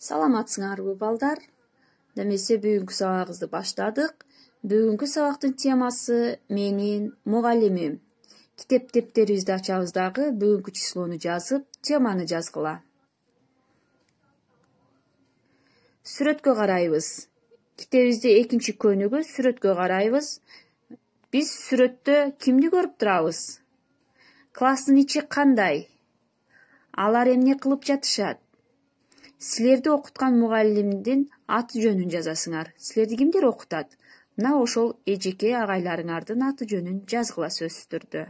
Саламатсыңарбы балдар? Демесе бүгүнкү сабагыбызды баштадык. Бүгүнкү сабактын темасы менин мугалимим. Китеп дептерибизди ачабыз дагы бүгүнкү числону жазып, теманы жазгыла. Сүрөткө карайбыз. Китебизде экинчи көнүгү сүрөткө карайбыз. Биз сүрөттө кимди көрүп турабыз? Класстын ичи кандай? Алар эмне кылып жатышат? Силерди окуткан мугалимдин аты жөнүн жазасыңар. Силерди кимдер окутат? Мына ошол эжеке агайларыңардын аты жөнүн жазгыла сөзсүз түрдө.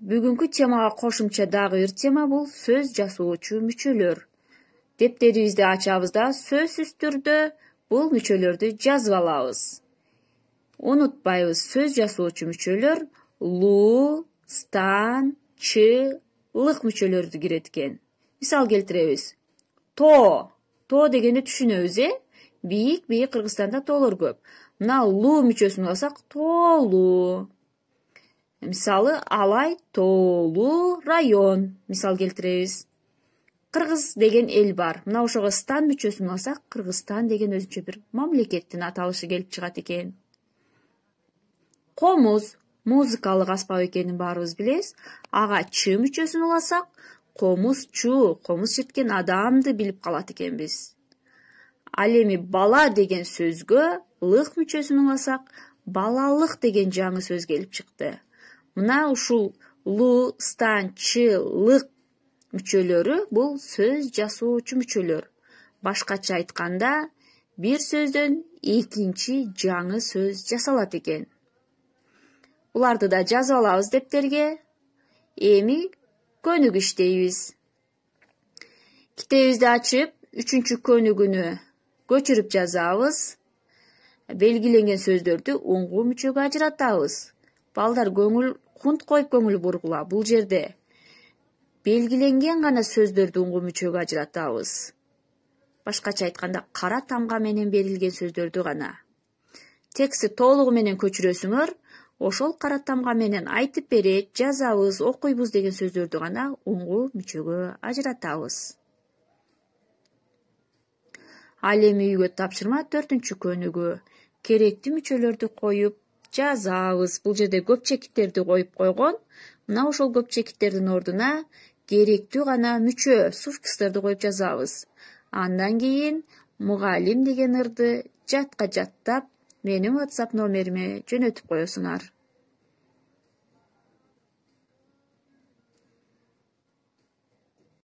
Бүгүнкү темага кошумча дагы бир тема бул сөз жасоочу мүчөлөр. Дептерибизди ачабыз да сөзсүз түрдө бул мүчөлөрдү жазып алабыз. Унутпайбыз, сөз жасоочу мүчөлөр лу, стан, чы, лык мүчөлөрдү кирет экен. Мисал келтиребиз. То дегенди түшүнөбүз, Бийик Кыргызстанда тоолор көп. Мына лу мүчөсүн алсак, тоолуу. Мисалы, Алай тоолуу район. Мисал келтиребиз. Кыргыз деген эл бар. Мына ошого стан мүчөсүн алсак, Кыргызстан деген өзүнчө бир мамлекеттин аталышы келип чыгат экен. Комуз музыкалык аспап экенин баарыбыз билебиз. Ага чы мүчөсүн алсак, комузчу, комуз черткен адамды билип калат экенбиз. Ал эми бала деген сөзгө лык мүчөсүн алсак, балалык деген жаңы сөз келип чыкты. Мына ушул лу, стан, чы, лык мүчөлөрү бул сөз жасоочу мүчөлөр. Башкача айтканда, бир сөздөн экинчи жаңы сөз жасалат экен. Буларды да жазып алабыз дептерге. Эми көнүгү иштейбиз. Китебибизди ачып, 3-чү көнүгүнү көчүрүп жазабыз. Белгиленген сөздөрдү уңгу мүчөгө ажыратабыз. Балдар кунт коюп көңүл бургула. Бул жерде белгиленген гана сөздөрдү уңгу мүчөгө ажыратабыз. Башкача айтканда, кара тамга менен берилген сөздөрдү гана. Текстти толугу менен көчүрөсүңөр, ошол кара тамга менен айтып берет, жазабыз, окуйбуз деген сөздөрдү гана уңгу мүчөгө ажыратабыз. Ал эми үйгө тапшырма 4-чү көнүгү. Керектүү мүчөлөрдү коюп жазабыз. Бул жерде көп чекиттерди коюп койгон. Мына ошол көп чекиттердин ордуна керектүү гана мүчө, суффикстерди коюп жазабыз. Андан кийин мугалим деген ырды жатка жаттап, менин WhatsApp номериме жөнөтүп коесуңар.